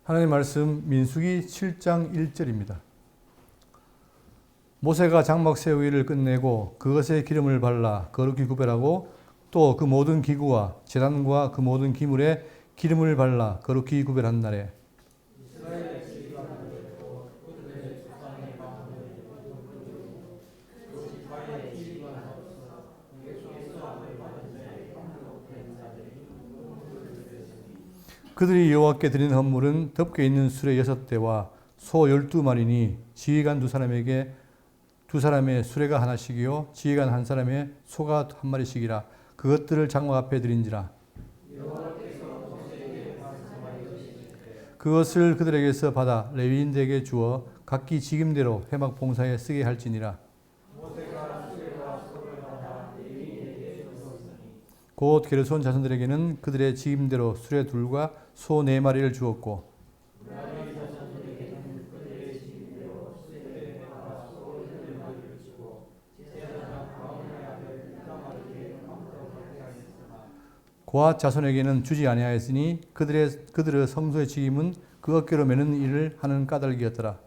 하나님 말씀 민수기 7장 1절입니다. 모세가 장막새 일을 끝내고 그것에 기름을 발라 거룩히 구별하고 또 그 모든 기구와 제단과 그 모든 기물에 기름을 발라 거룩히 구별한 날에 그들이 여호와께 드린 헌물은 덮개 있는 수레 6대와 소 12마리니 지휘관 2사람에게 2사람의 수레가 하나씩이요 지휘관 1사람의 소가 1마리씩이라 그것들을 장막 앞에 드린지라. 그것을 그들에게서 받아 레위인들에게 주어 각기 직임대로 회막 봉사에 쓰게 할지니라. 곧 게르손 자손들에게는 그들의 직임대로 수레 2과 소 4마리를 주었고 고앗 자손에게는 주지 아니하였으니 그들의 성소의 직임은 그 어깨로 매는 일을 하는 까닭이었더라.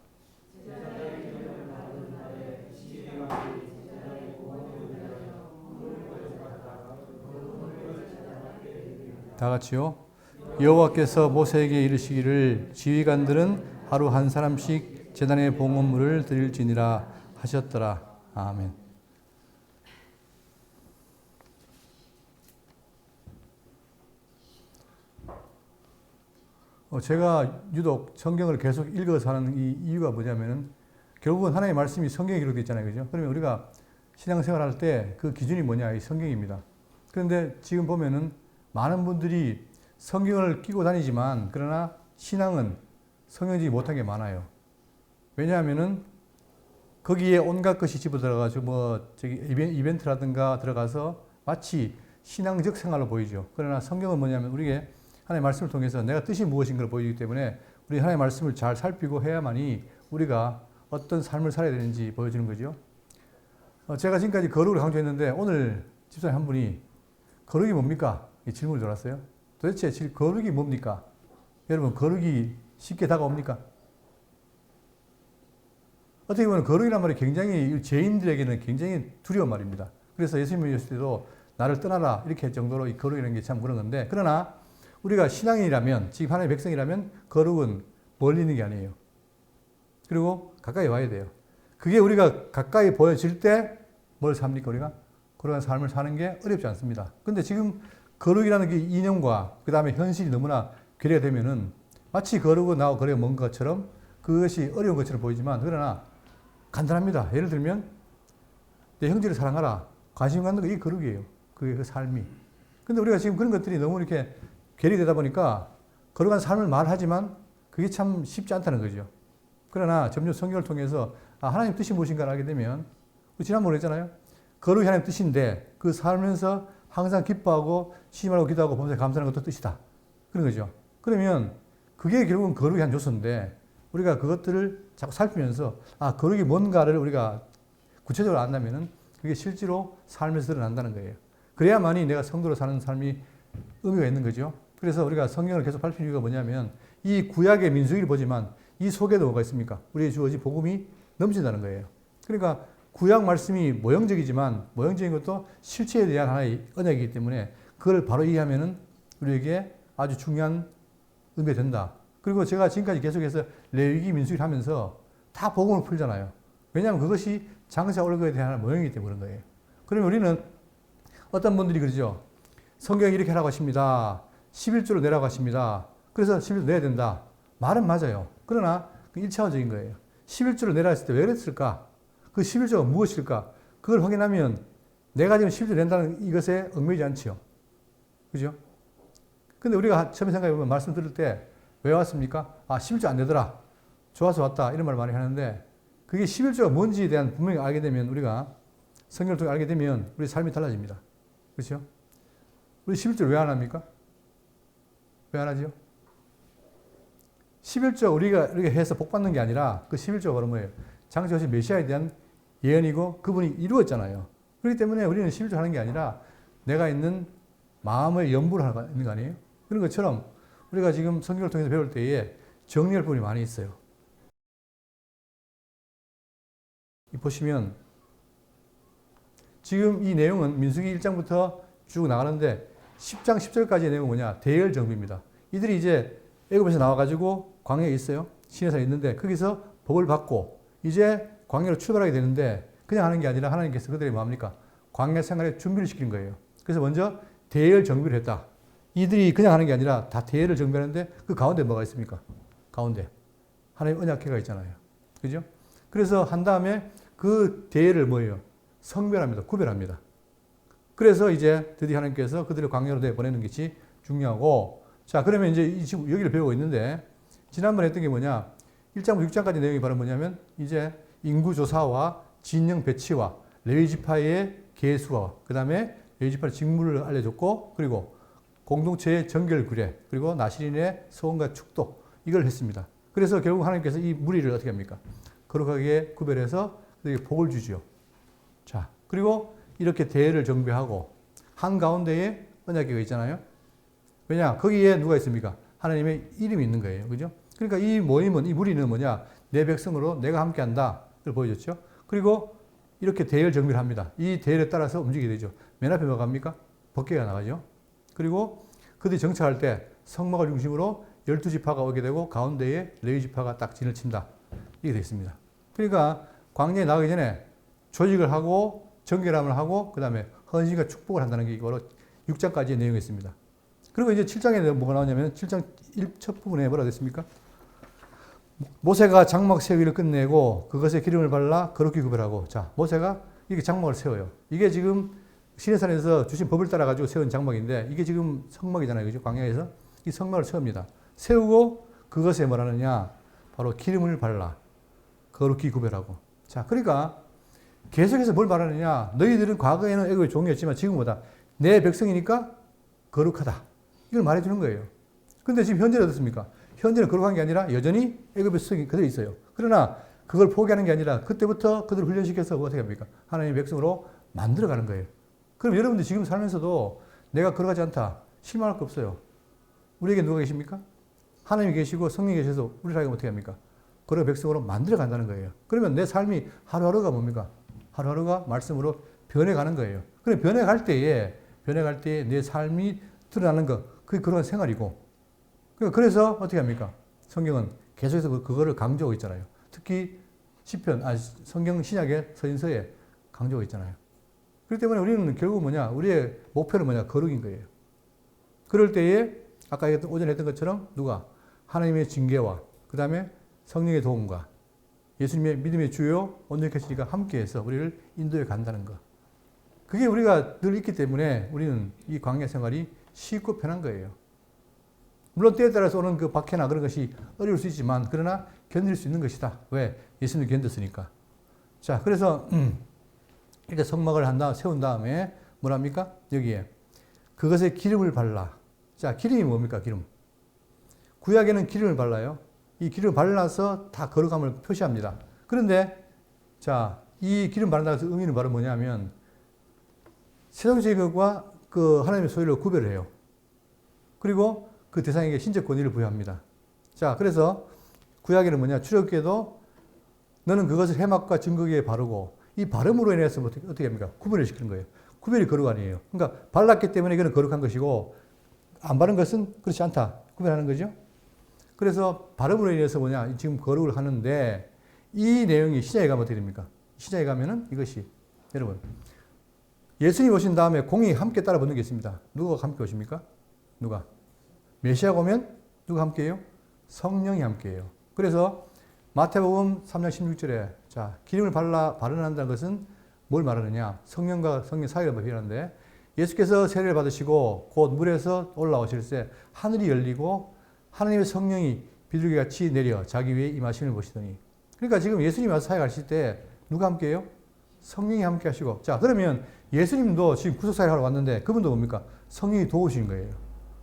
다 같이요. 여호와께서 모세에게 이르시기를 지휘관들은 하루 한 사람씩 제단의 봉헌물을 드릴지니라 하셨더라. 아멘. 제가 유독 성경을 계속 읽어서 하는 이 이유가 뭐냐면은 결국은 하나님의 말씀이 성경에 기록되어 있잖아요. 그죠? 그러면 우리가 신앙생활 할 때 그 기준이 뭐냐? 이 성경입니다. 그런데 지금 보면은 많은 분들이 성경을 끼고 다니지만 그러나 신앙은 성경지기 못한 게 많아요. 왜냐하면은 거기에 온갖 것이 집어 들어가지고 이벤트라든가 들어가서 마치 신앙적 생활로 보이죠. 그러나 성경은 뭐냐면 우리에게 하나님의 말씀을 통해서 내가 뜻이 무엇인가를 보여주기 때문에 우리 하나님의 말씀을 잘 살피고 해야만이 우리가 어떤 삶을 살아야 되는지 보여주는 거죠. 제가 지금까지 거룩을 강조했는데 오늘 집사님 한 분이 거룩이 뭡니까? 이 질문을 들었어요. 도대체 거룩이 뭡니까? 여러분 거룩이 쉽게 다가옵니까? 어떻게 보면 거룩이란 말이 굉장히 죄인들에게는 굉장히 두려운 말입니다. 그래서 예수님이 오셨을 때도 나를 떠나라 이렇게 할 정도로 이 거룩이라는 게 참 그런 건데 그러나 우리가 신앙인이라면 지금 하나님의 백성이라면 거룩은 멀리 있는 게 아니에요. 그리고 가까이 와야 돼요. 그게 우리가 가까이 보여질 때 뭘 삽니까 우리가? 그러한 삶을 사는 게 어렵지 않습니다. 근데 지금 거룩이라는 게 이념과 그 다음에 현실이 너무나 괴리가 되면은 마치 거룩은 나하고 거리가 먼 것처럼 그것이 어려운 것처럼 보이지만 그러나 간단합니다. 예를 들면 내 형제를 사랑하라. 관심 갖는 거 이게 거룩이에요. 그게 그 삶이. 근데 우리가 지금 그런 것들이 너무 이렇게 괴리되다 보니까 거룩한 삶을 말하지만 그게 참 쉽지 않다는 거죠. 그러나 점점 성경을 통해서 하나님 뜻이 무엇인가를 알게 되면 지난번에 했잖아요. 거룩이 하나님 뜻인데 그 살면서 항상 기뻐하고 쉬지 말고 기도하고 범사에 감사하는 것도 뜻이다. 그런 거죠. 그러면 그게 결국은 거룩의 한 요소인데 우리가 그것들을 자꾸 살피면서 거룩이 뭔가를 우리가 구체적으로 안다면은 그게 실제로 삶에서 드러난다는 거예요. 그래야만이 내가 성도로 사는 삶이 의미가 있는 거죠. 그래서 우리가 성경을 계속 살피는 이유가 뭐냐면 이 구약의 민수기를 보지만 이 속에도 뭐가 있습니까? 우리의 주어진 복음이 넘친다는 거예요. 그러니까 구약 말씀이 모형적이지만 모형적인 것도 실체에 대한 하나의 언약이기 때문에 그걸 바로 이해하면은 우리에게 아주 중요한 의미가 된다. 그리고 제가 지금까지 계속해서 레위기 민수기를 하면서 다 복음을 풀잖아요. 왜냐하면 그것이 장차 올 것에 대한 모형이기 때문에 그런 거예요. 그러면 우리는 어떤 분들이 그러죠. 성경이 이렇게 하라고 하십니다. 11조를 내라고 하십니다. 그래서 11조 내야 된다. 말은 맞아요. 그러나 그 1차원적인 거예요. 11조를 내라 했을 때 왜 그랬을까? 그 11조가 무엇일까? 그걸 확인하면 내가 지금 11조 낸다는 이것에 얽매이지 않지요. 그죠? 근데 우리가 처음에 생각해보면 말씀 들을 때 왜 왔습니까? 11조 안 되더라. 좋아서 왔다. 이런 말을 많이 하는데 그게 11조가 뭔지에 대한 분명히 알게 되면 우리가 성경을 통해 알게 되면 우리 삶이 달라집니다. 그렇죠? 우리 11조를 왜 안 합니까? 왜 안 하죠? 11조 우리가 이렇게 해서 복 받는 게 아니라 그 11조가 바로 뭐예요? 장차 오신 메시아에 대한 예언이고 그분이 이루었잖아요. 그렇기 때문에 우리는 11조 하는 게 아니라 내가 있는 마음의 연부를 하는 거 아니에요? 그런 것처럼 우리가 지금 성경을 통해서 배울 때에 정리할 부분이 많이 있어요. 보시면 지금 이 내용은 민수기 1장부터 쭉 나가는데 10장 10절까지의 내용은 뭐냐? 대열 정비입니다. 이들이 이제 애굽에서 나와가지고 광야에 있어요. 시내산에 있는데 거기서 복을 받고 이제 광야로 출발하게 되는데 그냥 하는 게 아니라 하나님께서 그들이 뭡니까? 광야 생활에 준비를 시키는 거예요. 그래서 먼저 대열 정비를 했다. 이들이 그냥 하는 게 아니라 다 대열을 정비하는데 그 가운데 뭐가 있습니까? 가운데 하나님 언약궤가 있잖아요. 그죠? 그래서 한 다음에 그 대열을 뭐예요? 성별합니다. 구별합니다. 그래서 이제 드디어 하나님께서 그들을 광야로 내보내는 것이 중요하고, 자, 그러면 이제 지금 여기를 배우고 있는데, 지난번에 했던 게 뭐냐? 1장부터 6장까지 내용이 바로 뭐냐면, 이제 인구조사와 진영 배치와 레위지파의 계수와, 그 다음에 레위지파의 직무를 알려줬고, 그리고 공동체의 정결 구례, 그리고 나시린의 소원과 축도, 이걸 했습니다. 그래서 결국 하나님께서 이 무리를 어떻게 합니까? 거룩하게 구별해서 그들에게 복을 주지요. 자, 그리고 이렇게 대회를 정비하고 한가운데에 언약궤가 있잖아요. 왜냐? 거기에 누가 있습니까? 하나님의 이름이 있는 거예요. 그죠? 그러니까 이 모임은, 이 무리는 뭐냐? 내 백성으로 내가 함께 한다. 그걸 보여줬죠. 그리고 이렇게 대열 정비를 합니다. 이 대열에 따라서 움직이게 되죠. 맨 앞에 뭐가 갑니까? 법궤가 나가죠. 그리고 그들이 정착할 때 성막을 중심으로 12지파가 오게 되고 가운데에 레위지파가 딱 진을 친다. 이게 되어 있습니다. 그러니까 광야에 나가기 전에 조직을 하고 정결함을 하고 그 다음에 헌신과 축복을 한다는 게 이거로 6장까지의 내용이 있습니다. 그리고 이제 7장에 뭐가 나오냐면 7장 1첫 부분에 뭐라 됐습니까? 모세가 장막 세우기를 끝내고 그것에 기름을 발라 거룩히 구별하고, 자, 모세가 이렇게 장막을 세워요. 이게 지금 시내산에서 주신 법을 따라 가지고 세운 장막인데 이게 지금 성막이잖아요. 그죠? 광야에서 이 성막을 세웁니다. 세우고 그것에 뭐라느냐? 바로 기름을 발라 거룩히 구별하고. 자, 그러니까 계속해서 뭘 말하느냐? 너희들은 과거에는 애굽의 종이었지만 지금은 뭐다? 내 백성이니까 거룩하다. 이걸 말해주는 거예요. 근데 지금 현재는 어떻습니까? 현재는 거룩한 게 아니라 여전히 애굽의 백성이 그대로 있어요. 그러나 그걸 포기하는 게 아니라 그때부터 그들을 훈련시켜서 어떻게 합니까? 하나님의 백성으로 만들어가는 거예요. 그럼 여러분들 지금 살면서도 내가 거룩하지 않다. 실망할 거 없어요. 우리에게 누가 계십니까? 하나님이 계시고 성령이 계셔서 우리를 어떻게 합니까? 거룩한 백성으로 만들어간다는 거예요. 그러면 내 삶이 하루하루가 뭡니까? 하루하루가 말씀으로 변해가는 거예요. 그래 변해갈 때에 내 삶이 드러나는 것, 그게 그런 생활이고. 그래서 어떻게 합니까? 성경은 계속해서 그거를 강조하고 있잖아요. 특히 시편, 성경 신약의 서신서에 강조하고 있잖아요. 그렇기 때문에 우리는 결국 뭐냐? 우리의 목표는 뭐냐? 거룩인 거예요. 그럴 때에 아까 오전에 했던 것처럼 누가? 하나님의 징계와 그 다음에 성령의 도움과 예수님의 믿음의 주요 온전케 하시니까 함께해서 우리를 인도해 간다는 것. 그게 우리가 늘 있기 때문에 우리는 이 광야 생활이 쉽고 편한 거예요. 물론 때에 따라서 오는 그 박해나 그런 것이 어려울 수 있지만 그러나 견딜 수 있는 것이다. 왜? 예수님이 견뎠으니까. 자, 그래서 이렇게 성막을 세운 다음에 뭐랍니까? 여기에 그것에 기름을 발라. 자, 기름이 뭡니까? 기름. 구약에는 기름을 발라요. 이 기름을 발라서 다 거룩함을 표시합니다. 그런데 자, 이 기름 바른다고 해서 의미는 바로 뭐냐면 세상적인 것과 그 하나님의 소유를 구별을 해요. 그리고 그 대상에게 신적 권위를 부여합니다. 자, 그래서 구약에는 뭐냐? 출애굽기에도 너는 그것을 해막과 증거기에 바르고 이 발음으로 인해서 어떻게 합니까? 구별을 시키는 거예요. 구별이 거룩 아니에요. 그러니까 발랐기 때문에 이거는 거룩한 것이고 안 바른 것은 그렇지 않다. 구별하는 거죠. 그래서 발음으로 인해서 뭐냐? 지금 거룩을 하는데 이 내용이 시작에 가면 어떻게 됩니까? 시작에 가면은 이것이 여러분 예수님 오신 다음에 공이 함께 따라 붙는 게 있습니다. 누가 함께 오십니까? 누가? 메시아가 오면 누가 함께해요? 성령이 함께해요. 그래서 마태복음 3장 16절에 자, 기름을 바른한다는 것은 뭘 말하느냐? 성령과 성령 사이가 필요한데 예수께서 세례를 받으시고 곧 물에서 올라오실 때 하늘이 열리고 하나님의 성령이 비둘기같이 내려 자기 위에 임하심을 보시더니. 그러니까 지금 예수님이 와서 사역하실 때 누가 함께해요? 성령이 함께 하시고. 자, 그러면 예수님도 지금 구속사역을 하러 왔는데 그분도 뭡니까? 성령이 도우시는 거예요.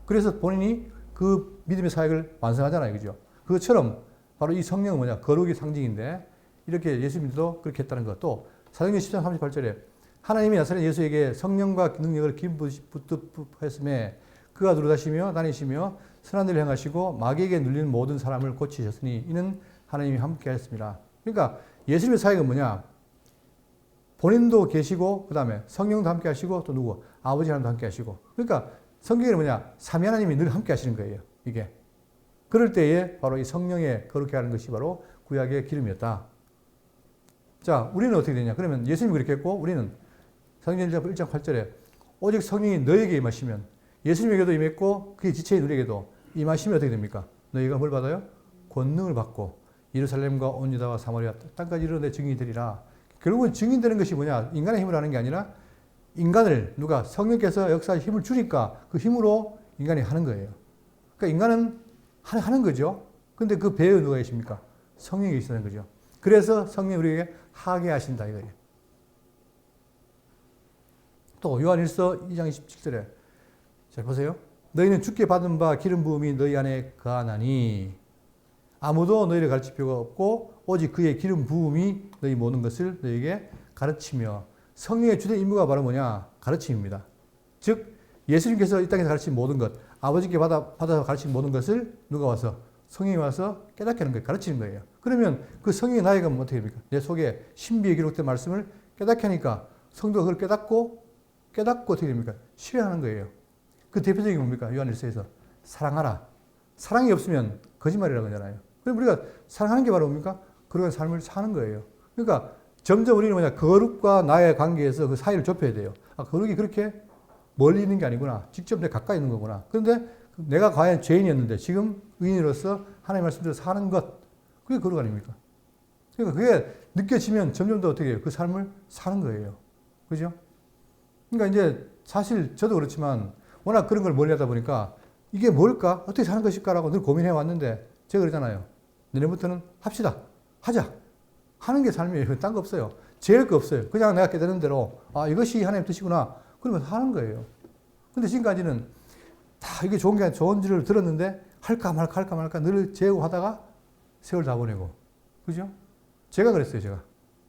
그래서 본인이 그 믿음의 사역을 완성하잖아요. 그죠? 그것처럼 바로 이 성령은 뭐냐? 거룩의 상징인데 이렇게 예수님도 그렇게 했다는 것. 또 사도행전 10장 38절에 하나님이 나사렛 예수에게 성령과 능력을 기름 부으셨음에 그가 두루다시며 다니시며 선한 일을 행하시고 마귀에게 눌리는 모든 사람을 고치셨으니 이는 하나님이 함께 하셨습니다. 그러니까 예수님의 사역은 뭐냐? 본인도 계시고 그 다음에 성령도 함께 하시고 또 누구? 아버지 하나님도 함께 하시고. 그러니까 성경에는 뭐냐? 삼위 하나님이 늘 함께 하시는 거예요. 이게. 그럴 때에 바로 이 성령에 거룩해 하는 것이 바로 구약의 기름이었다. 자, 우리는 어떻게 되냐? 그러면 예수님이 그렇게 했고 우리는 사도행전 1장 8절에 오직 성령이 너에게 임하시면 예수님에게도 임했고 그의 지체인 우리에게도 임하시면 어떻게 됩니까? 너희가 뭘 받아요? 권능을 받고 예루살렘과 온 유다와 사마리아 땅까지 이르러 내 증인이 되리라. 결국은 증인되는 것이 뭐냐? 인간의 힘으로 하는 게 아니라 인간을 누가 성령께서 역사에 힘을 주니까 그 힘으로 인간이 하는 거예요. 그러니까 인간은 하는 거죠. 근데 그 배에 누가 계십니까? 성령이 계시다는 거죠. 그래서 성령이 우리에게 하게 하신다 이거예요. 또 요한일서 2장 27절에 잘 보세요. 너희는 주께 받은 바 기름 부음이 너희 안에 거하나니 아무도 너희를 가르칠 필요가 없고 오직 그의 기름 부음이 너희 모든 것을 너희에게 가르치며 성령의 주된 임무가 바로 뭐냐? 가르침입니다. 즉 예수님께서 이 땅에서 가르친 모든 것, 아버지께 받아서 가르친 모든 것을 누가 와서? 성령이 와서 깨닫게 하는 거예요. 가르치는 거예요. 그러면 그 성령이 나에게 어떻게 됩니까? 내 속에 신비에 기록된 말씀을 깨닫게 하니까 성도가 그걸 깨닫고 어떻게 됩니까? 실행하는 거예요. 그 대표적인 뭡니까? 요한일서에서 사랑하라. 사랑이 없으면 거짓말이라고 하잖아요. 그럼 우리가 사랑하는 게 바로 뭡니까? 그런 삶을 사는 거예요. 그러니까 점점 우리는 뭐냐? 거룩과 나의 관계에서 그 사이를 좁혀야 돼요. 아, 거룩이 그렇게 멀리 있는 게 아니구나. 직접 내 가까이 있는 거구나. 그런데 내가 과연 죄인이었는데 지금 의인으로서 하나님의 말씀대로 사는 것. 그게 거룩 아닙니까? 그러니까 그게 느껴지면 점점 더 어떻게 해요? 그 삶을 사는 거예요. 그죠? 그러니까 이제 사실 저도 그렇지만 워낙 그런 걸 멀리 하다 보니까 이게 뭘까? 어떻게 사는 것일까라고 늘 고민해 왔는데 제가 그러잖아요. 내년부터는 합시다. 하자. 하는 게 삶이에요. 딴 거 없어요. 제일 거 없어요. 그냥 내가 깨달은 대로 아 이것이 하나님 뜻이구나. 그러면서 하는 거예요. 근데 지금까지는 다 이게 좋은 게 좋은지를 들었는데 할까 말까 늘 재고 하다가 세월 다 보내고. 그죠? 제가 그랬어요.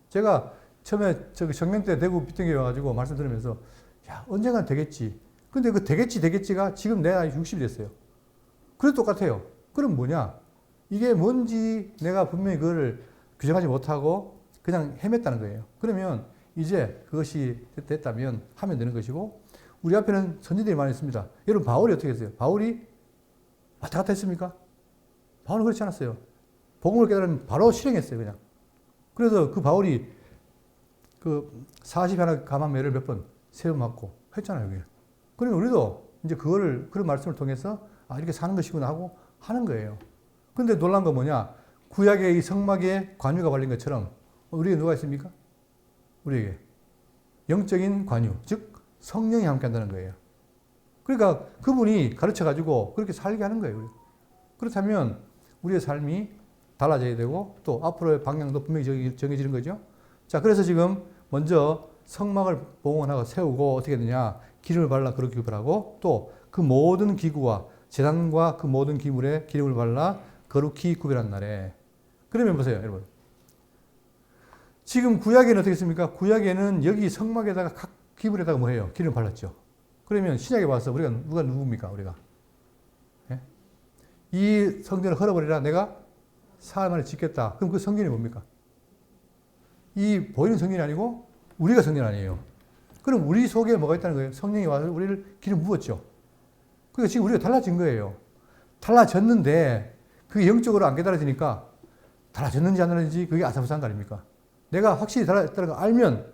제가 처음에 저기 청년 때 대구 비통에 와가지고 말씀 들으면서 야 언젠간 되겠지. 근데 그 되겠지가 지금 내 나이 60이 됐어요. 그래도 똑같아요. 그럼 뭐냐? 이게 뭔지 내가 분명히 그걸 규정하지 못하고 그냥 헤맸다는 거예요. 그러면 이제 그것이 됐다면 하면 되는 것이고 우리 앞에는 선지들이 많이 있습니다. 여러분 바울이 어떻게 했어요? 바울이 왔다 갔다 했습니까? 바울은 그렇지 않았어요. 복음을 깨달으면 바로 실행했어요. 그냥. 그래서 그 바울이 그 40하나 감암매를 몇 번 세 번 맞고 했잖아요. 그게. 그러면 우리도 이제 그런 말씀을 통해서 아 이렇게 사는 것이구나 하고 하는 거예요. 근데 놀란 건 뭐냐? 구약의 이 성막에 관유가 발린 것처럼 우리에게 누가 있습니까? 우리에게 영적인 관유, 즉 성령이 함께 한다는 거예요. 그러니까 그분이 가르쳐가지고 그렇게 살게 하는 거예요. 그렇다면 우리의 삶이 달라져야 되고 또 앞으로의 방향도 분명히 정해지는 거죠. 자, 그래서 지금 먼저 성막을 봉헌하고 세우고 어떻게 되냐? 기름을 발라 그렇게 구별하고 또 그 모든 기구와 제단과 그 모든 기물에 기름을 발라 거룩히 구별한 날에. 그러면 보세요, 여러분. 지금 구약에는 어떻게 했습니까? 구약에는 여기 성막에다가 각 기물에다가 뭐 해요? 기름 발랐죠. 그러면 신약에 와서 우리가 누굽니까? 우리가. 예? 이 성전을 헐어버리라 내가 사흘 만에 짓겠다. 그럼 그 성전이 뭡니까? 이 보이는 성전이 아니고 우리가 성전 아니에요. 그럼 우리 속에 뭐가 있다는 거예요? 성령이 와서 우리를 기름 부었죠. 그러니까 지금 우리가 달라진 거예요. 달라졌는데 그게 영적으로 안 깨달아지니까 달라졌는지 안 달라졌는지 그게 아사부사한 거 아닙니까? 내가 확실히 달라졌다는 걸 알면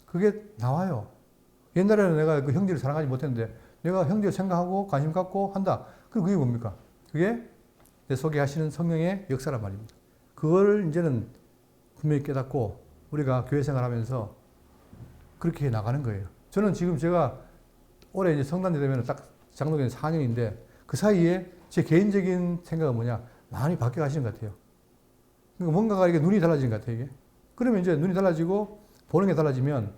그게 나와요. 옛날에는 내가 그 형제를 사랑하지 못했는데 내가 형제를 생각하고 관심 갖고 한다. 그럼 그게 뭡니까? 그게 내 속에 하시는 성령의 역사란 말입니다. 그걸 이제는 분명히 깨닫고 우리가 교회 생활하면서 그렇게 나가는 거예요. 저는 지금 제가 올해 이제 성단대 되면 딱 장로교는 4년인데 그 사이에 제 개인적인 생각은 뭐냐? 많이 바뀌어 가시는 것 같아요. 그러니까 뭔가가 이게 눈이 달라지는 것 같아요, 이게. 그러면 이제 눈이 달라지고 보는 게 달라지면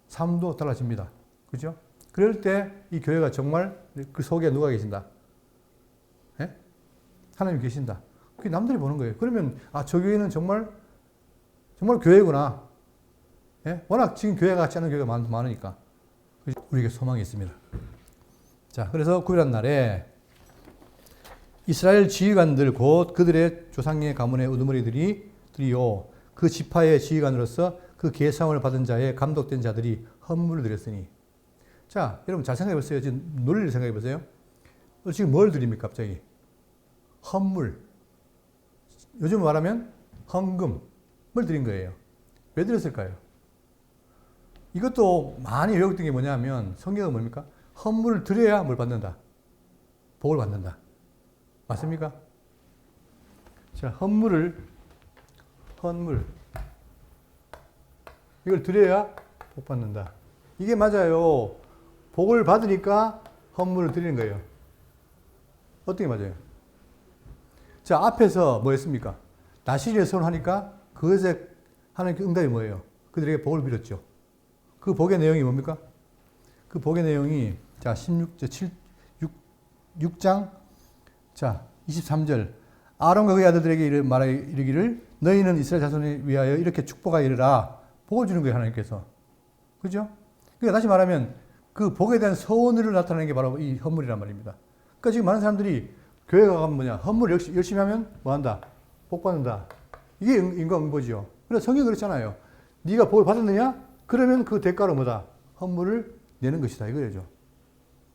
삶도 달라집니다. 그죠? 그럴 때 이 교회가 정말 그 속에 누가 계신다? 예? 하나님이 계신다. 그게 남들이 보는 거예요. 그러면 아, 저 교회는 정말 교회구나. 예? 워낙 지금 교회 같지 않은 교회가 많으니까. 우리에게 소망이 있습니다. 자, 그래서 9일한 날에 이스라엘 지휘관들 곧 그들의 조상의 가문의 우두머리들이요 그 지파의 지휘관으로서 그 계상을 받은 자의 감독된 자들이 헌물을 드렸으니. 자, 여러분 잘 생각해 보세요. 지금 논리를 생각해 보세요. 지금 뭘 드립니까, 갑자기? 헌물. 요즘 말하면 헌금을 드린 거예요. 왜 드렸을까요? 이것도 많이 외웠던 게 뭐냐면 성경은 뭡니까? 헌물을 드려야 뭘 받는다? 복을 받는다. 맞습니까? 자, 헌물. 이걸 드려야 복 받는다. 이게 맞아요. 복을 받으니까 헌물을 드리는 거예요. 어떻게 맞아요? 자, 앞에서 뭐 했습니까? 나시리를 선언하니까 그것에 하나님께 응답이 뭐예요? 그들에게 복을 빌었죠. 그 복의 내용이 뭡니까? 그 복의 내용이 자, 6장 자, 23절. 아론과 그의 아들들에게 이르기를 너희는 이스라엘 자손을 위하여 이렇게 축복하여 이르라. 복을 주는 거예요, 하나님께서. 그죠? 그러니까 다시 말하면 그 복에 대한 서원을 나타내는 게 바로 이 헌물이란 말입니다. 그러니까 지금 많은 사람들이 교회 가면 뭐냐? 헌물 열심히 하면 뭐 한다? 복 받는다. 이게 인과응보지요. 그래서 성경이 그렇잖아요. 네가 복을 받았느냐? 그러면 그 대가로 뭐다? 헌물을 내는 것이다. 이거죠.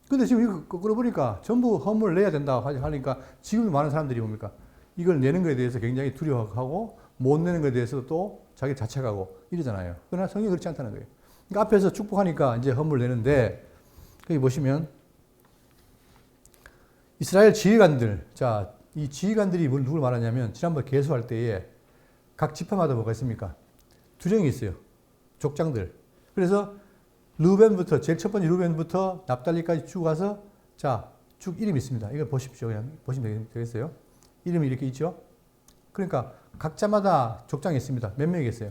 근데 지금 이거 거꾸로 보니까 전부 헌물을 내야 된다 하니까 지금 많은 사람들이 뭡니까? 이걸 내는 것에 대해서 굉장히 두려워하고 못 내는 것에 대해서 또 자기 자책하고 이러잖아요. 그러나 성경이 그렇지 않다는 거예요. 그러니까 앞에서 축복하니까 이제 헌물 내는데 여기 보시면 이스라엘 지휘관들, 자, 이 지휘관들이 누굴 말하냐면 지난번 계수할 때에 각 지파마다 뭐가 있습니까? 두령이 있어요. 족장들. 그래서 르벤부터 제일 첫 번째 르벤부터 납달리까지 쭉 가서 자, 쭉 이름이 있습니다. 이걸 보십시오. 그냥 보시면 되겠어요. 이름이 이렇게 있죠. 그러니까 각자마다 족장이 있습니다. 몇 명이겠어요?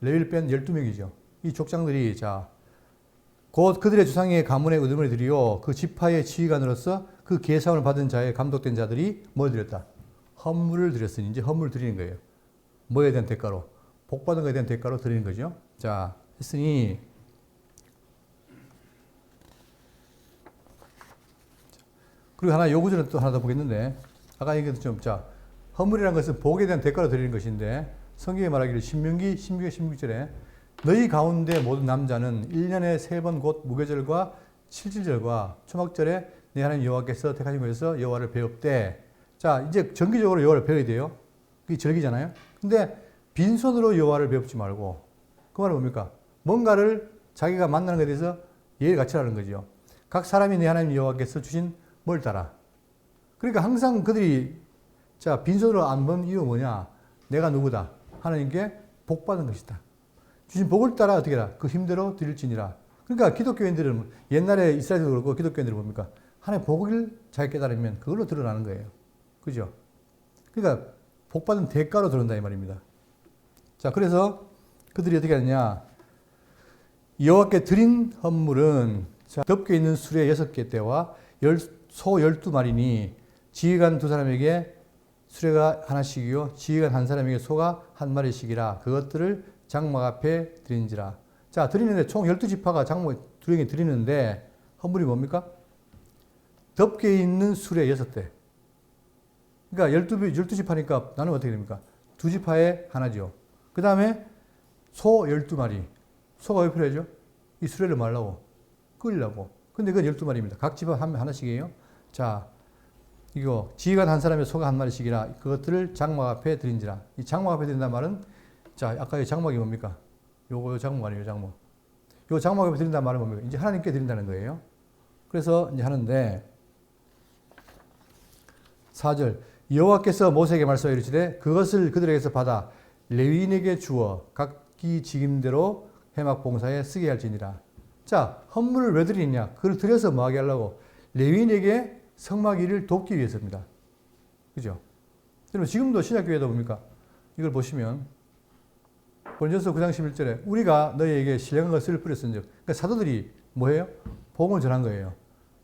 레위를 뺀 12명이죠. 이 족장들이 자, 곧 그들의 조상의 가문의 우두머리들이요 그 지파의 지휘관으로서 그 계상을 받은 자의 감독된 자들이 뭘 드렸다? 헌물을 드렸으니 이제 헌물을 드리는 거예요. 뭐에 대한 대가로? 복 받은 것에 대한 대가로 드리는 거죠. 자, 했으니 그리고 하나 요구절은 또 하나 더 보겠는데 아까 얘기했던 좀 자, 헌물이라는 것은 복에 대한 대가로 드리는 것인데 성경에 말하기를 신명기 16절에 너희 가운데 모든 남자는 1년에 3번 곧 무교절과 칠칠절과 초막절에 내 하나님 여호와께서 택하신 곳에서 여호와를 배웁되. 자, 이제 정기적으로 여호와를 배워야 돼요. 그게 절기잖아요. 근데 빈손으로 여호와를 배웁지 말고 그 말은 뭡니까? 뭔가를 자기가 만나는 것에 대해서 예의를 갖추라는 거죠. 각 사람이 내 하나님 여호와께서 주신 뭘 따라. 그러니까 항상 그들이 자, 빈손으로 안 본 이유 뭐냐? 내가 누구다? 하나님께 복 받은 것이다. 주신 복을 따라 어떻게 해라? 그 힘대로 드릴지니라. 그러니까 기독교인들은 옛날에 이스라엘도 그렇고 기독교인들은 뭡니까? 하나님의 복을 잘 깨달으면 그걸로 드러나는 거예요. 그죠? 그러니까 복 받은 대가로 드러난다 이 말입니다. 자, 그래서 그들이 어떻게 하느냐? 여호와께 드린 헌물은 자, 덮개 있는 수레 6개 떼와 소 12마리니 지휘관 2사람에게 수레가 하나씩이요 지휘관 1사람에게 소가 1마리씩이라 그것들을 장막 앞에 드린지라. 자, 드리는데 총 12지파가 장막 두령이 드리는데 헌물이 뭡니까? 덮개 있는 수레 6대. 그러니까 12지파니까 나는 어떻게 됩니까? 2지파에 하나죠. 그 다음에 소 12마리. 소가 왜 필요하죠? 이 수레를 말라고 끓이려고. 근데 그건 12마리입니다. 각 지파 하나씩이에요. 자, 이거 지휘관 1사람의 소가 1마리씩이라 그것들을 장막 앞에 드린지라. 이 장막 앞에 드린다는 말은 자, 아까 이 장막이 뭡니까? 요거 장막 아니에요, 장막. 요 장막 앞에 드린다는 말은 뭡니까? 이제 하나님께 드린다는 거예요. 그래서 이제 하는데 4절 여호와께서 모세에게 말씀하여 이르시되 그것을 그들에게서 받아 레위인에게 주어 각기 직임대로 회막 봉사에 쓰게 할지니라. 자, 헌물을 왜 드리냐? 그걸 드려서 뭐 하게 하려고? 레위인에게 성막 일을 돕기 위해서입니다. 그죠? 여러분 지금도 신약교회다 봅니까? 이걸 보시면 고린도전서 9장 11절에 우리가 너희에게 신령한 것을 뿌렸은즉, 그러니까 사도들이 뭐예요? 복음을 전한 거예요.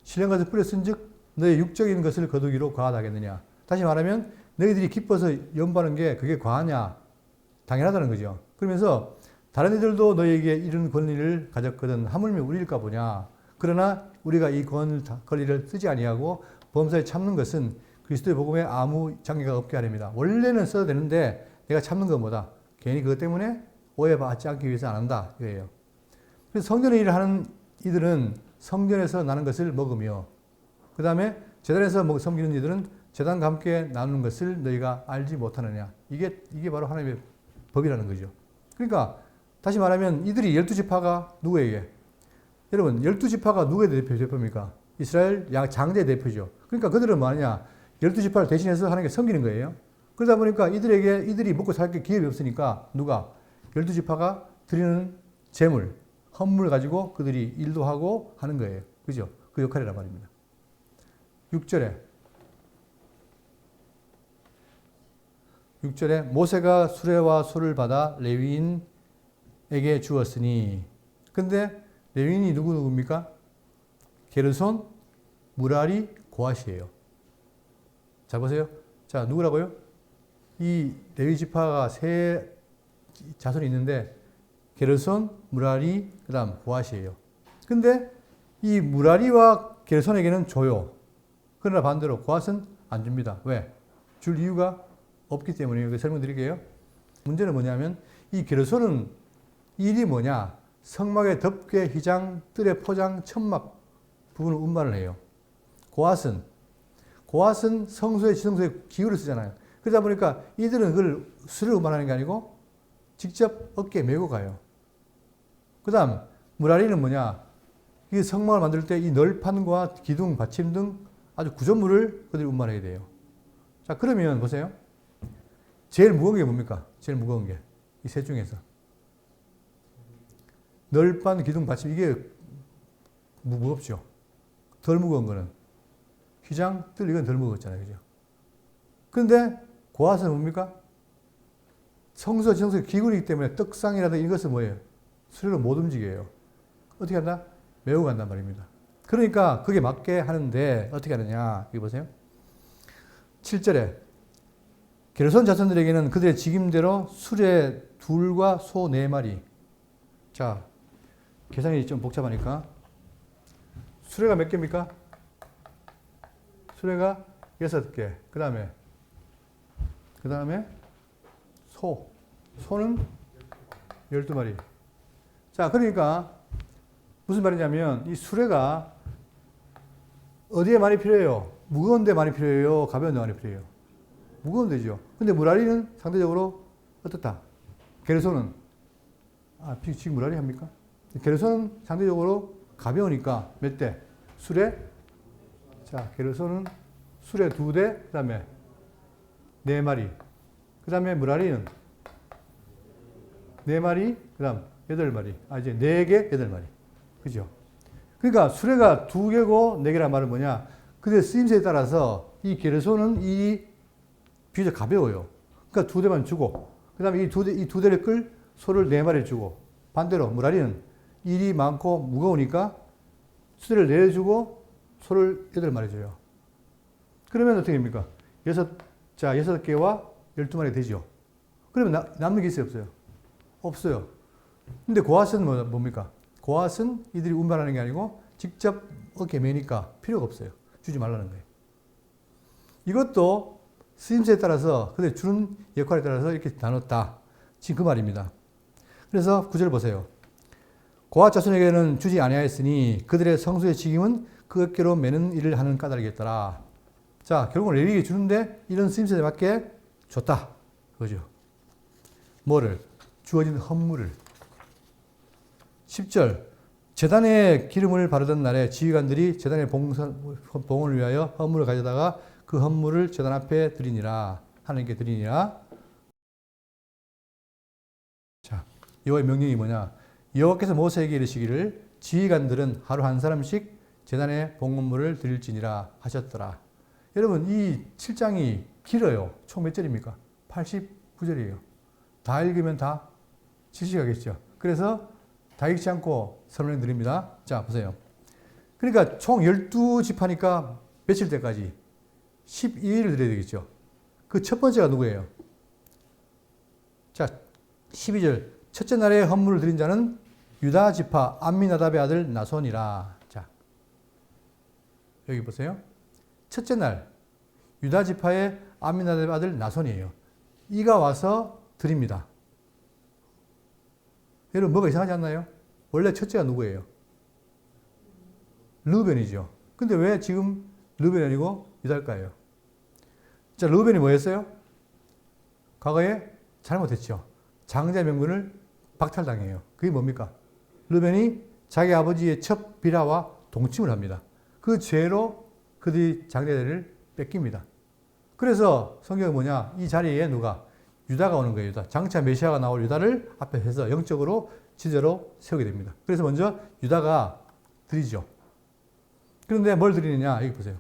신령한 것을 뿌렸은즉 너희 육적인 것을 거두기로 과하다겠느냐. 다시 말하면 너희들이 기뻐서 연보하는 게 그게 과하냐? 당연하다는 거죠. 그러면서 다른 이들도 너희에게 이런 권리를 가졌거든 하물며 우리일까 보냐. 그러나 우리가 이 권리를 쓰지 아니하고 범사에 참는 것은 그리스도의 복음에 아무 장애가 없게 하렵니다. 원래는 써도 되는데 내가 참는 것보다 괜히 그것 때문에 오해받지 않기 위해서 안 한다 이거예요. 그래서 성전의 일을 하는 이들은 성전에서 나는 것을 먹으며 그 다음에 제단에서 섬기는 이들은 제단과 함께 나누는 것을 너희가 알지 못하느냐. 이게 바로 하나님의 법이라는 거죠. 그러니까 다시 말하면 이들이 12지파가 누구에게? 여러분 12지파가 누구의 대표입니까? 이스라엘 장제 대표죠. 그러니까 그들은 뭐하냐? 12지파를 대신해서 하나님께 섬기는 거예요. 그러다 보니까 이들이 먹고 살 게 기업이 없으니까 누가? 12지파가 드리는 재물, 헌물 가지고 그들이 일도 하고 하는 거예요. 그죠? 그 역할이란 말입니다. 6절에 모세가 수레와 소를 받아 레위인에게 주었으니 근데 레위인이 누구입니까? 게르손, 무라리, 고핫이에요. 자 보세요. 자 누구라고요? 이 레위 지파가 세 자손이 있는데 게르손, 무라리, 그 다음 고핫이에요. 근데 이 무라리와 게르손에게는 줘요. 그러나 반대로 고핫은 안 줍니다. 왜? 줄 이유가 없기 때문이에요. 설명드릴게요. 문제는 뭐냐면 이 게르손은 일이 뭐냐? 성막의 덮개, 휘장, 뜰의 포장, 천막 부분을 운반을 해요. 고핫은 성소의 지성소에 기울을 쓰잖아요. 그러다 보니까 이들은 그걸 수레로 운반하는 게 아니고 직접 어깨에 메고 가요. 그 다음 무라리는 뭐냐? 이 성막을 만들 때 이 널판과 기둥, 받침 등 아주 구조물을 그들이 운반하게 돼요. 자 그러면 보세요. 제일 무거운 게 뭡니까? 제일 무거운 게. 이 셋 중에서. 널판, 기둥, 받침. 이게 무겁죠. 덜 무거운 거는. 휘장, 뜰 이건 덜 무겁잖아요. 그죠? 그런데 고핫은 뭡니까? 성소, 지성소의 기구이기 때문에 떡상이라든가 이것은 뭐예요? 수레로 못 움직여요. 어떻게 한다? 메고 간단 말입니다. 그러니까 그게 맞게 하는데 어떻게 하느냐. 여기 보세요. 7절에 게르손 자손들에게는 그들의 직임대로 수레 2과 소 4마리. 자, 계산이 좀 복잡하니까. 수레가 몇 개입니까? 수레가 6개. 그 다음에 소는 12마리. 자, 그러니까 무슨 말이냐면 이 수레가 어디에 많이 필요해요? 무거운 데 많이 필요해요? 가벼운 데 많이 필요해요? 무거운 데죠. 근데 무라리는 상대적으로 어떻다? 게르손은 지금 무라리 합니까? 게르손은 상대적으로 가벼우니까 몇 대? 수레? 자, 게르손은 수레 2대, 그 다음에 4마리. 그 다음에 무라리는 4마리, 그 다음 8마리. 이제 4개, 8마리. 그죠? 그러니까 수레가 2개고 4개란 말은 뭐냐? 그들의 쓰임새에 따라서 이 게르손은 이 비교적 가벼워요. 그러니까 2대만 주고, 그 다음에 이 2대를 끌 소를 4마리를 주고, 반대로 무라리는 일이 많고 무거우니까 수레를 내려주고 소를 8마리 줘요. 그러면 어떻게 됩니까? 6개와 12마리 되죠. 그러면 남는 게 있어요, 없어요? 없어요. 근데 고핫은 뭡니까? 고핫은 이들이 운반하는 게 아니고 직접 어깨에 매니까 필요가 없어요. 주지 말라는 거예요. 이것도 쓰임새에 따라서 그들 주는 역할에 따라서 이렇게 나눴다. 지금 그 말입니다. 그래서 9절 보세요. 고핫 자손에게는 주지 아니하였으니 그들의 성소의 직임은 그 어깨로 매는 일을 하는 까닭이었더라. 자, 결국은 레위에게 주는데 이런 쓰임새에 맞게 줬다. 그거죠. 뭐를? 주어진 헌물을. 10절. 제단에 기름을 바르던 날에 지휘관들이 제단의 봉헌을 위하여 헌물을 가져다가 그 헌물을 제단 앞에 드리니라. 하나님께 드리니라. 자, 여호와의 명령이 뭐냐? 여호와께서 모세에게 이르시기를 지휘관들은 하루 한 사람씩 제단에 봉헌물을 드릴지니라 하셨더라. 여러분 이 7장이 길어요. 총 몇 절입니까? 89절이에요. 다 읽으면 다 실시가겠죠. 그래서 다 읽지 않고 설명해 드립니다. 자 보세요. 그러니까 총 12지파니까 며칠 때까지? 12일을 드려야 되겠죠. 그 첫 번째가 누구예요? 자 12절. 첫째 날에 헌물을 드린 자는 유다 지파 암미나답의 아들 나손이라. 자, 여기 보세요. 첫째 날 유다 지파의 암미나답의 아들 나손이에요. 이가 와서 드립니다. 여러분 뭐가 이상하지 않나요? 원래 첫째가 누구예요? 르우벤이죠. 근데 왜 지금 르우벤이 아니고 유다일까요? 자, 르우벤이 뭐였어요? 과거에 잘못했죠. 장자 명분을 박탈당해요. 그게 뭡니까? 르우벤이 자기 아버지의 첩 비라와 동침을 합니다. 그 죄로 그들이 장자들을 뺏깁니다. 그래서 성경은 뭐냐? 이 자리에 누가? 유다가 오는 거예요. 유다. 장차 메시아가 나올 유다를 앞에 해서 영적으로 지도자로 세우게 됩니다. 그래서 먼저 유다가 드리죠. 그런데 뭘 드리느냐? 여기 보세요.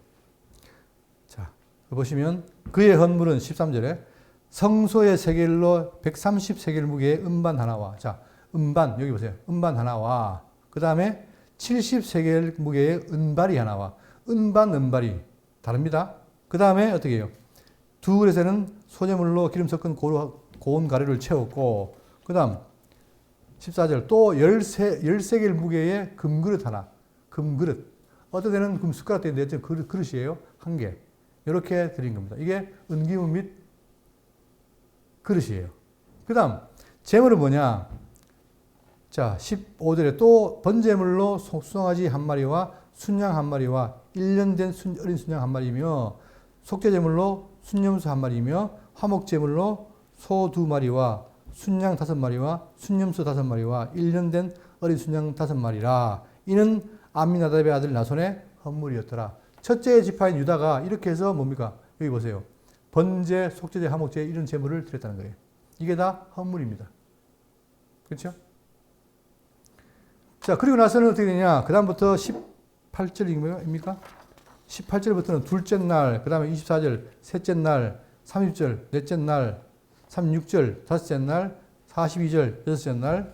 자, 보시면 그의 헌물은 13절에 성소의 세겔로 130세겔 무게의 음반 하나와, 자, 음반, 여기 보세요. 음반 하나와, 그 다음에 70세겔 무게의 은발이 하나와, 은발이 다릅니다. 그 다음에 어떻게 해요? 두 그릇에는 소재물로 기름 섞은 고운 가루를 채웠고, 그 다음 14절 또 10세겔 무게의 금그릇 하나, 금그릇. 어떤 데는 금 숟가락도 있는데 그릇이에요. 한 개. 이렇게 드린 겁니다. 이게 은기문 및 그릇이에요. 그 다음 제물은 뭐냐? 자, 15절에 또 번제물로 속송아지 한 마리와 순양 한 마리와 1년 된 어린 순양 한 마리며 속죄제물로 순염소 한 마리며 화목제물로 소 2마리와 순양 5마리와 순염소 5마리와 1년 된 어린 순양 5마리라. 이는 암미나답의 아들 나손의 헌물이었더라. 첫째 지파인 유다가 이렇게 해서 뭡니까? 여기 보세요. 번제, 속죄제, 화목제 이런 제물을 드렸다는 거예요. 이게 다 헌물입니다. 그렇죠? 자, 그리고 나서는 어떻게 되냐? 그 다음부터 18절입니까? 18절부터는 둘째 날, 그 다음에 24절, 셋째 날, 30절, 넷째 날, 36절, 다섯째 날, 42절, 여섯째 날,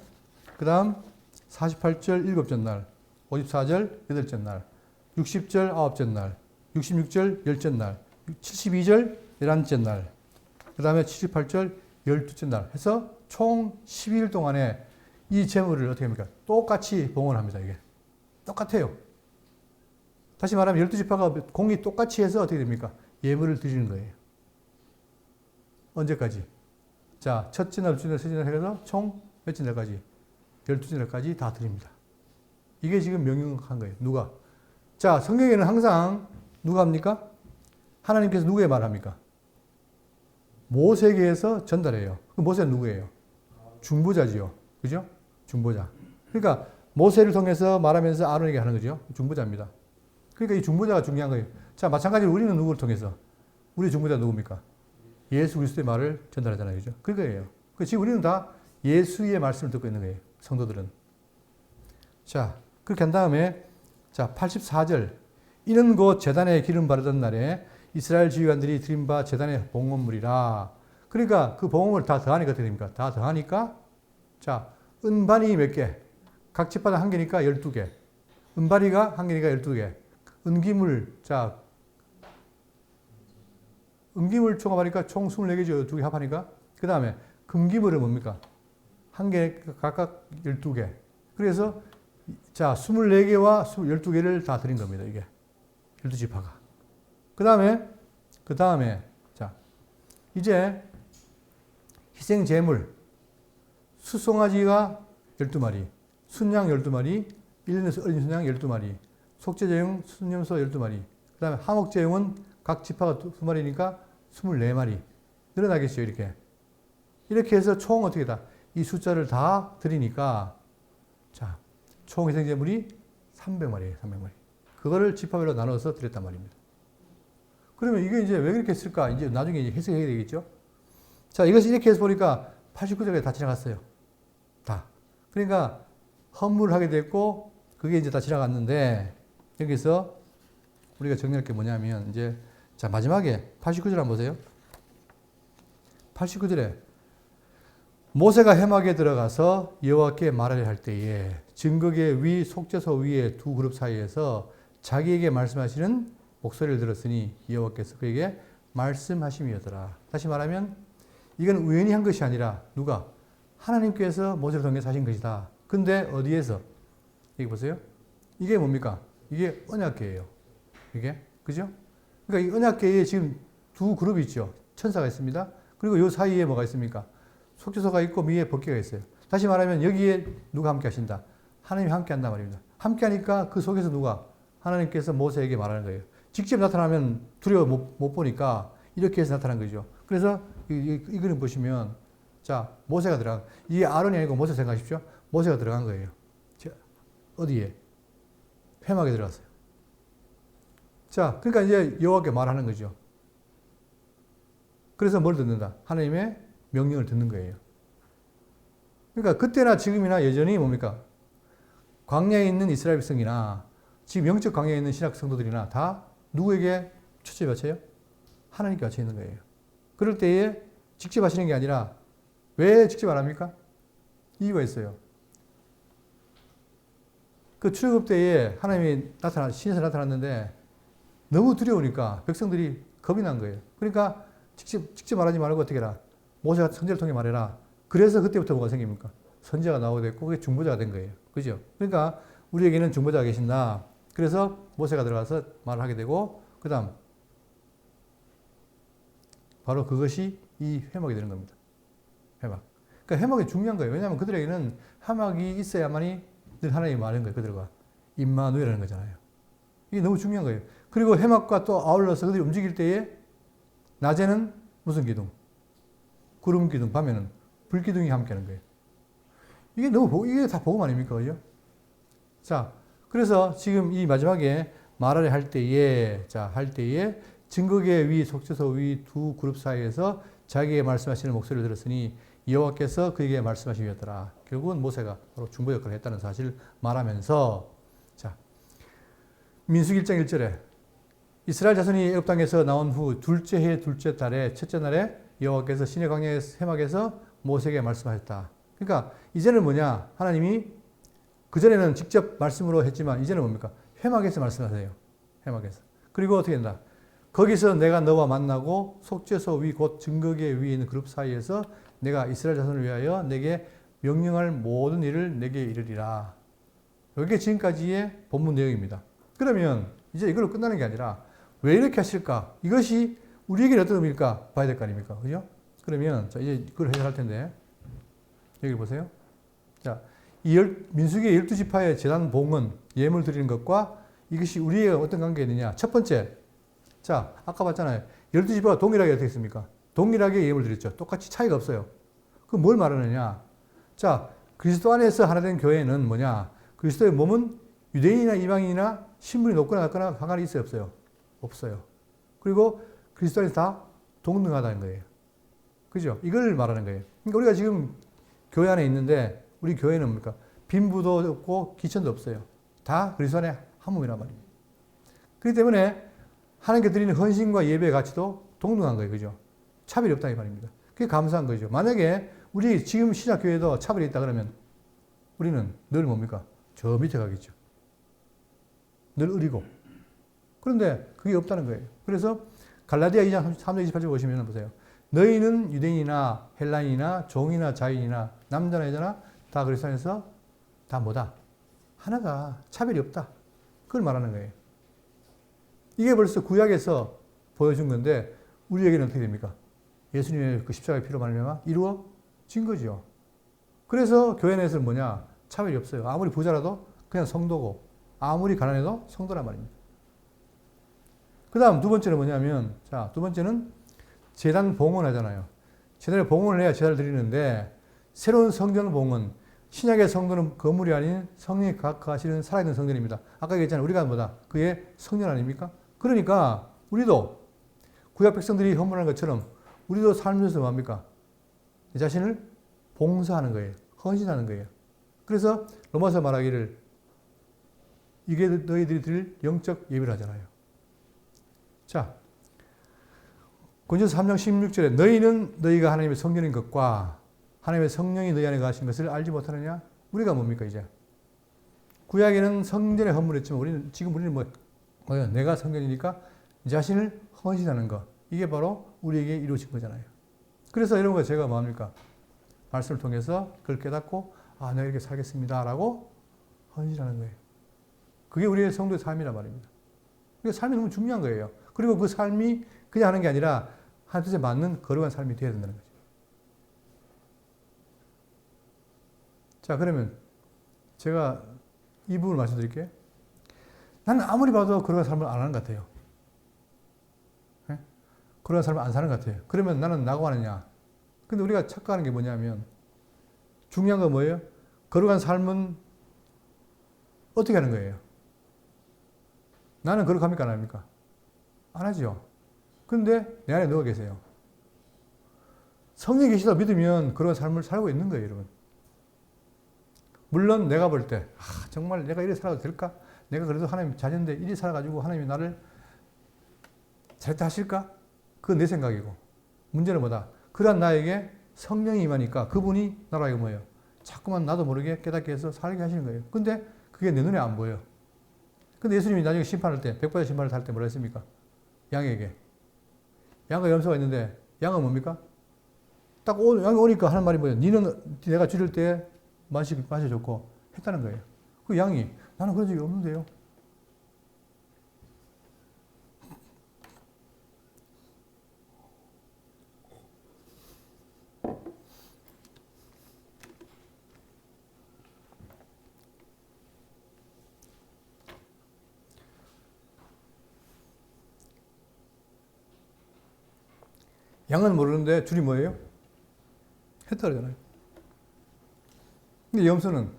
그 다음 48절, 일곱째 날, 54절, 여덟째 날, 60절, 아홉째 날, 66절, 열째 날, 72절, 11째 날, 그 다음에 78절, 12째 날 해서 총 12일 동안에 이 제물을 어떻게 합니까? 똑같이 봉헌합니다. 이게 똑같아요. 다시 말하면 12지파가 공이 똑같이 해서 어떻게 됩니까? 예물을 드리는 거예요. 언제까지? 자, 첫째 날, 둘째 날, 셋째 날 해서 총 몇째 날까지? 12째 날까지 다 드립니다. 이게 지금 명령한 거예요. 누가? 자, 성경에는 항상 누가 합니까? 하나님께서 누구의 말을 합니까? 모세에게서 전달해요. 그 모세는 누구예요? 중보자지요. 그죠? 중보자. 그러니까 모세를 통해서 말하면서 아론에게 하는 거죠. 중보자입니다. 그러니까 이 중보자가 중요한 거예요. 자, 마찬가지로 우리는 누구를 통해서? 우리 중보자 누굽니까? 예수 그리스도의 말을 전달하잖아요. 그죠? 그거예요. 지금 우리는 다 예수의 말씀을 듣고 있는 거예요. 성도들은. 자, 그렇게 한 다음에 자, 84절. 이는 곧 제단에 기름 바르던 날에 이스라엘 지휘관들이 드린 바 제단의 봉헌물이라. 그러니까 그 봉헌을 다 더하니까 어떻게 됩니까? 다 더하니까 자, 은반이 몇 개? 각 집마다 한 개니까 12개. 은바리가 한 개니까 12개. 은기물, 자, 은기물 총합하니까 총 24개죠. 12개 합하니까. 그 다음에 금기물은 뭡니까? 한 개, 각각 12개. 그래서 자, 24개와 12개를 다 드린 겁니다. 이게. 12지파가. 그 다음에, 자, 이제 희생제물, 수송아지가 12마리, 순양 12마리, 1년에서 어린 순양 12마리, 속죄제용 순염소 12마리, 그 다음에 화목제용은 각 지파가 2마리니까 24마리. 늘어나겠죠, 이렇게. 이렇게 해서 총 어떻게 다, 이 숫자를 다 드리니까, 자, 총 희생제물이 300마리예요, 300마리. 그거를 지파별로 나눠서 드렸단 말입니다. 그러면 이게 이제 왜 그렇게 했을까? 이제 나중에 이제 해석해야 되겠죠? 자, 이것이 이렇게 해서 보니까 89절에 다 지나갔어요. 다. 그러니까 헌물을 하게 됐고, 그게 이제 다 지나갔는데, 여기서 우리가 정리할 게 뭐냐면, 이제, 자, 마지막에 89절 한번 보세요. 89절에 모세가 회막에 들어가서 여호와께 말하려 할 때에 증거계 위 속죄소 위에 두 그룹 사이에서 자기에게 말씀하시는 목소리를 들었으니 여호와께서 그에게 말씀하심이었더라. 다시 말하면 이건 우연히 한 것이 아니라 누가? 하나님께서 모세를 통해서 하신 것이다. 근데 어디에서? 여기 보세요. 이게 뭡니까? 이게 언약궤예요. 이게. 그죠? 그러니까 이 언약궤에 지금 두 그룹이 있죠. 천사가 있습니다. 그리고 요 사이에 뭐가 있습니까? 속죄소가 있고 위에 법궤가 있어요. 다시 말하면 여기에 누가 함께 하신다? 하나님이 함께 한단 말입니다. 함께 하니까 그 속에서 누가? 하나님께서 모세에게 말하는 거예요. 직접 나타나면 두려워 못 보니까 이렇게 해서 나타난 거죠. 그래서 이 그림 보시면 자, 모세가 이게 아론이 아니고 모세 생각하십시오. 모세가 들어간 거예요. 어디에? 회막에 들어갔어요. 자, 그러니까 이제 여호와께 말하는 거죠. 그래서 뭘 듣는다? 하나님의 명령을 듣는 거예요. 그러니까 그때나 지금이나 여전히 뭡니까? 광야에 있는 이스라엘 백성이나 지금 영적 광야에 있는 신약 성도들이나 다 누구에게 초점이 맞춰요? 하나님께 맞춰 있는 거예요. 그럴 때에 직접 하시는 게 아니라 왜 직접 안 합니까? 이유가 있어요. 그 출애굽 때에 하나님이 신에서 나타났는데 너무 두려우니까 백성들이 겁이 난 거예요. 그러니까 직접 말하지 말고 어떻게 해라. 모세가 선지자를 통해 말해라. 그래서 그때부터 뭐가 생깁니까? 선지자가 나오게 됐고 그게 중보자가 된 거예요. 그죠? 그러니까 우리에게는 중보자가 계신다. 그래서 모세가 들어가서 말을 하게 되고 그 다음 바로 그것이 이 회막이 되는 겁니다. 회막. 그러니까 회막이 중요한 거예요. 왜냐하면 그들에게는 회막이 있어야만이 늘 하나님이 말하는 거예요. 그들과 임마누엘이라는 거잖아요. 이게 너무 중요한 거예요. 그리고 회막과 또 아울러서 그들이 움직일 때에 낮에는 무슨 기둥? 구름 기둥, 밤에는 불 기둥이 함께 하는 거예요. 이게 다 복음 아닙니까? 그죠? 자, 그래서 지금 이 마지막에 말하려 할 때에 증거계 위, 속죄소 위 두 그룹 사이에서 자기에게 말씀하시는 목소리를 들었으니 여호와께서 그에게 말씀하시겠더라. 결국은 모세가 바로 중보 역할을 했다는 사실을 말하면서 자, 민수기 1장 1절에 이스라엘 자손이 애굽 땅에서 나온 후 둘째 해 둘째 달에 첫째 날에 여호와께서 시내 광야의 회막에서 모세에게 말씀하셨다. 그러니까 이제는 뭐냐? 하나님이 그전에는 직접 말씀으로 했지만 이제는 뭡니까? 회막에서 말씀하세요. 회막에서. 그리고 어떻게 된다? 거기서 내가 너와 만나고 속죄소 위 곧 증거계 위에 있는 그룹 사이에서 내가 이스라엘 자손을 위하여 내게 명령할 모든 일을 내게 이르리라. 이게 지금까지의 본문 내용입니다. 그러면 이제 이걸로 끝나는 게 아니라 왜 이렇게 하실까? 이것이 우리에게 어떤 의미일까? 봐야 될 거 아닙니까? 그죠? 그러면 자, 이제 그걸 해석할 텐데 여기 보세요. 자, 민수기의 12지파의 제단 봉헌, 예물 드리는 것과 이것이 우리에게 어떤 관계가 있느냐? 첫 번째, 자, 아까 봤잖아요. 12지파가 동일하게 어떻게 했습니까? 동일하게 예물 드렸죠. 똑같이 차이가 없어요. 그럼 뭘 말하느냐? 자, 그리스도 안에서 하나 된 교회는 뭐냐? 그리스도의 몸은 유대인이나 이방인이나 신분이 높거나 낮거나 상관이 있어요? 없어요? 없어요. 그리고 그리스도 안에서 다 동등하다는 거예요. 그죠? 이걸 말하는 거예요. 그러니까 우리가 지금 교회 안에 있는데 우리 교회는 뭡니까? 빈부도 없고 기천도 없어요. 다 그리스도 안에 한 몸이란 말입니다. 그렇기 때문에 하나님께 드리는 헌신과 예배의 가치도 동등한 거예요. 그죠? 차별이 없다 이 말입니다. 그게 감사한 거죠. 만약에 우리 지금 신약교회도 차별이 있다 그러면 우리는 늘 뭡니까? 저 밑에 가겠죠. 늘 의리고. 그런데 그게 없다는 거예요. 그래서 갈라디아 2장 3절 28절 보시면 보세요. 너희는 유대인이나 헬라인이나 종이나 자인이나 남자나 여자나 다 그리스도 안에서 다 뭐다? 하나다. 차별이 없다. 그걸 말하는 거예요. 이게 벌써 구약에서 보여준 건데 우리에게는 어떻게 됩니까? 예수님의 그 십자가의 피로 말미암아 이루어진 거죠. 그래서 교회 내에서는 뭐냐? 차별이 없어요. 아무리 부자라도 그냥 성도고 아무리 가난해도 성도란 말입니다. 그 다음 두 번째는 뭐냐면 자, 두 번째는 제단 봉헌하잖아요. 제단에 봉헌을 해야 제단을 드리는데 새로운 성전 봉헌, 신약의 성도는 건물이 아닌 성령이 각하시는 살아있는 성전입니다. 아까 얘기했잖아요. 우리가 뭐다? 그의 성전 아닙니까? 그러니까 우리도 구약 백성들이 헌물하는 것처럼 우리도 살면서 뭡니까? 내 자신을 봉사하는 거예요. 헌신하는 거예요. 그래서 로마서 말하기를 이게 너희들이 드릴 영적 예배를 하잖아요. 자, 고린도서 3장 16절에 너희는 너희가 하나님의 성전인 것과 하나님의 성령이 너희 안에 가신 것을 알지 못하느냐? 우리가 뭡니까 이제? 구약에는 성전에 헌물했지만 우리는 뭐예요? 내가 성전이니까 자신을 헌신하는 것. 이게 바로 우리에게 이루어진 거잖아요. 그래서 여러분과 제가 뭐합니까? 말씀을 통해서 그걸 깨닫고 내가 이렇게 살겠습니다 라고 헌신하는 거예요. 그게 우리의 성도의 삶이란 말입니다. 그러니까 삶이 너무 중요한 거예요. 그리고 그 삶이 그냥 하는 게 아니라 한 뜻에 맞는 거룩한 삶이 되어야 된다는 거죠. 자, 그러면 제가 이 부분을 말씀드릴게요. 나는 아무리 봐도 거룩한 삶을 안 하는 것 같아요. 네? 거룩한 삶을 안 사는 것 같아요. 그러면 나는 나고 하느냐? 근데 우리가 착각하는 게 뭐냐면 중요한 건 뭐예요? 거룩한 삶은 어떻게 하는 거예요? 나는 거룩합니까? 안 합니까? 안 하죠. 근데 내 안에 누가 계세요? 성령이 계시다 믿으면 거룩한 삶을 살고 있는 거예요, 여러분. 물론 내가 볼 때 정말 내가 이렇게 살아도 될까? 내가 그래도 하나님 자녀인데 이렇게 살아가지고 하나님이 나를 잘했다 하실까? 그건 내 생각이고 문제는 뭐다? 그러한 나에게 성령이 임하니까 그분이 나로 하여금 뭐예요? 자꾸만 나도 모르게 깨닫게 해서 살게 하시는 거예요. 근데 그게 내 눈에 안 보여요. 근데 예수님이 나중에 심판할 때, 백보자 심판을 할 때 뭐라 했습니까? 양에게. 양과 염소가 있는데 양은 뭡니까? 딱 양이 오니까 하는 말이 뭐예요? 니는 내가 줄일 때 마셔줬고 했다는 거예요. 그 양이 나는 그런 적이 없는데요. 양은 모르는데 줄이 뭐예요? 했다 그러잖아요. 근데 염소는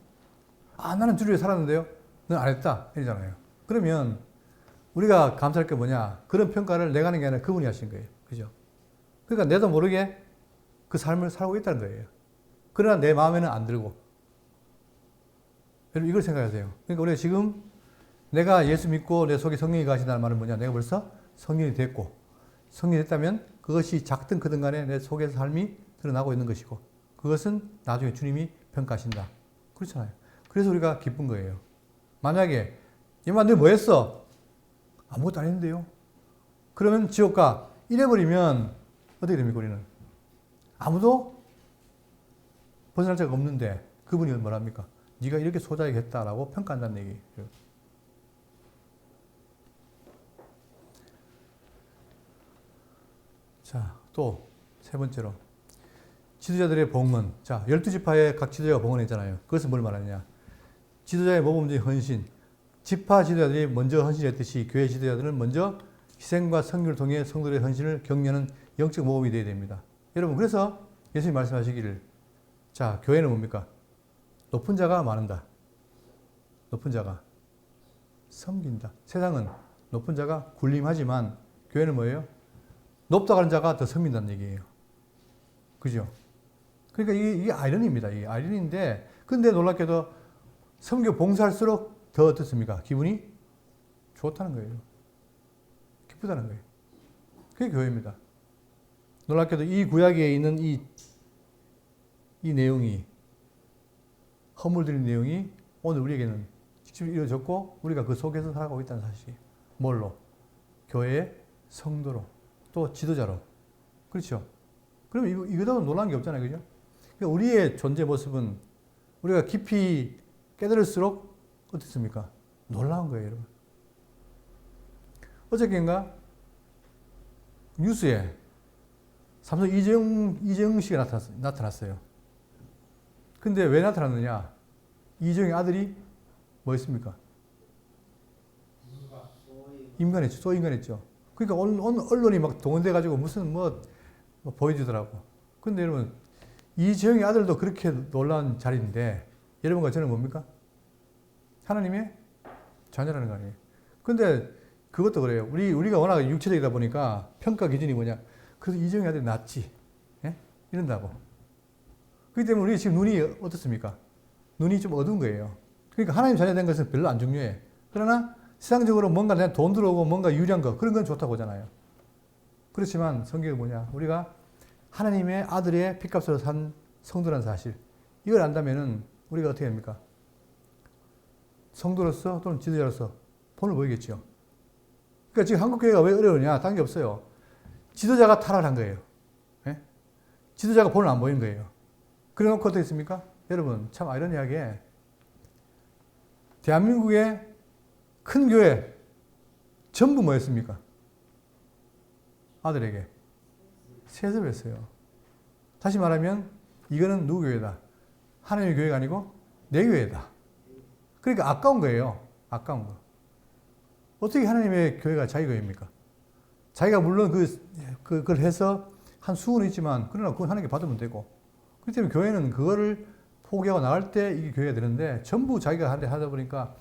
나는 줄을 살았는데요. 넌 안 했다. 이러잖아요. 그러면 우리가 감사할 게 뭐냐? 그런 평가를 내가 하는 게 아니라 그분이 하신 거예요. 그죠? 그러니까 내도 모르게 그 삶을 살고 있다는 거예요. 그러나 내 마음에는 안 들고. 여러분 이걸 생각하세요. 그러니까 우리가 지금 내가 예수 믿고 내 속에 성령이 가신다는 말은 뭐냐? 내가 벌써 성령이 됐고 성령이 됐다면 그것이 작든 크든 간에 내 속에서 삶이 드러나고 있는 것이고 그것은 나중에 주님이 평가하신다. 그렇잖아요. 그래서 우리가 기쁜 거예요. 만약에 얘만 너 뭐 했어? 아무것도 안 했는데요. 그러면 지옥 가. 이래버리면 어떻게 됩니까 우리는? 아무도 벗어날 자가 없는데 그분이 뭐랍니까? 네가 이렇게 소자하게 했다라고 평가한다는 얘기예요. 자, 또 세 번째로 지도자들의 봉헌. 자, 12지파의 각 지도자가 봉헌했잖아요. 그것은 뭘 말하느냐? 지도자의 모범적인 헌신. 지파 지도자들이 먼저 헌신했듯이 교회 지도자들은 먼저 희생과 선교를 통해 성도들의 헌신을 격려하는 영적 모범이 되어야 됩니다. 여러분, 그래서 예수님 말씀하시기를 자, 교회는 뭡니까? 높은 자가 많은다. 높은 자가 섬긴다. 세상은 높은 자가 군림하지만 교회는 뭐예요? 높다고 하는 자가 더 섬긴다는 얘기예요. 그죠? 그러니까 이게 아이러니입니다. 이게 아이러니인데, 근데 놀랍게도 선교 봉사할수록 더 어떻습니까? 기분이 좋다는 거예요. 기쁘다는 거예요. 그게 교회입니다. 놀랍게도 이 구약에 있는 이 내용이, 허물들인 내용이 오늘 우리에게는 직접 이루어졌고, 우리가 그 속에서 살아가고 있다는 사실이에요. 뭘로? 교회의 성도로, 또 지도자로. 그렇죠? 그럼 이거보다 놀라운 게 없잖아요. 그죠? 그러니까 우리의 존재 모습은 우리가 깊이 깨달을수록 어떻습니까? 놀라운 거예요, 여러분. 어저께인가 뉴스에 삼성 이재용 씨가 나타났어요. 근데 왜 나타났느냐? 이재용의 아들이 뭐였습니까? 임관했죠. 소임관했죠. 그러니까 언론이 막 동원돼가지고 무슨 뭐 보여주더라고. 근데 여러분, 이재용의 아들도 그렇게 놀라운 자리인데, 여러분과 저는 뭡니까? 하나님의 자녀라는 거 아니에요. 근데 그것도 그래요. 우리가 워낙 육체적이다 보니까 평가 기준이 뭐냐? 그래서 이재용의 아들이 낫지. 예? 이런다고. 그렇기 때문에 우리 지금 눈이 어떻습니까? 눈이 좀 어두운 거예요. 그러니까 하나님 자녀 된 것은 별로 안 중요해. 그러나 세상적으로 뭔가 내가 돈 들어오고 뭔가 유리한 거, 그런 건 좋다고 하잖아요. 그렇지만 성경이 뭐냐? 우리가 하나님의 아들의 핏값으로 산 성도라는 사실. 이걸 안다면은 우리가 어떻게 합니까? 성도로서 또는 지도자로서 본을 보이겠죠. 그러니까 지금 한국교회가 왜 어려우냐? 다른 게 없어요. 지도자가 타락한 거예요. 예? 지도자가 본을 안 보이는 거예요. 그래 놓고 어떻게 했습니까? 여러분, 참 아이러니하게 대한민국의 큰 교회, 전부 뭐였습니까? 아들에게 세습했어요. 다시 말하면 이거는 누구 교회다? 하나님의 교회가 아니고 내 교회다. 그러니까 아까운 거예요. 아까운 거. 어떻게 하나님의 교회가 자기 교회입니까? 자기가 물론 그걸 해서 한 수고는 있지만 그러나 그건 하나님께 받으면 되고, 그렇기 때문에 교회는 그거를 포기하고 나갈 때 이게 교회가 되는데, 전부 자기가 하다 보니까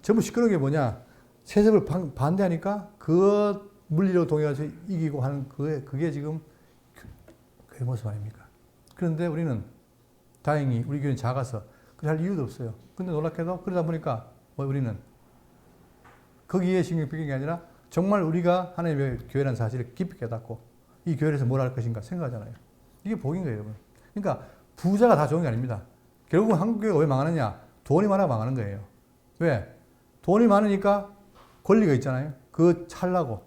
전부 시끄러운 게 뭐냐? 세습을 반대하니까 그 물리로 동의해서 이기고 하는 그게 지금 교회 모습 아닙니까? 그런데 우리는 다행히 우리 교회는 작아서 그래 할 이유도 없어요. 근데 놀랍게도 그러다 보니까 우리는 거기에 신경 뺏긴 게 아니라 정말 우리가 하나님의 교회라는 사실을 깊이 깨닫고 이 교회에서 뭘 할 것인가 생각하잖아요. 이게 복인 거예요, 여러분. 그러니까 부자가 다 좋은 게 아닙니다. 결국은 한국 교회가 왜 망하느냐? 돈이 많아 망하는 거예요. 왜? 돈이 많으니까 권리가 있잖아요. 그거 찰라고.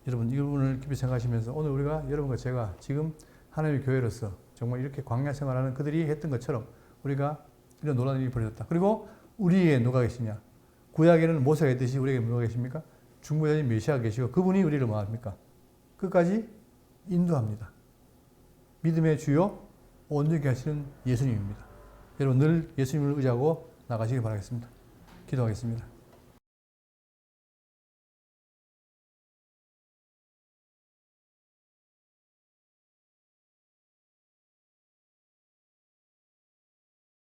여러분, 이분을 깊이 생각하시면서 오늘 우리가 여러분과 제가 지금 하나님의 교회로서 정말 이렇게 광야 생활하는 그들이 했던 것처럼 우리가 이런 놀라운 일이 벌어졌다. 그리고 우리에게 누가 계시냐? 구약에는 모세가 있듯이 우리에게 누가 계십니까? 중보자인 메시아가 계시고 그분이 우리를 뭐 합니까? 끝까지 인도합니다. 믿음의 주요 온전케 하시는 예수님입니다. 여러분 늘 예수님을 의지하고 나가시길 바라겠습니다. 기도하겠습니다.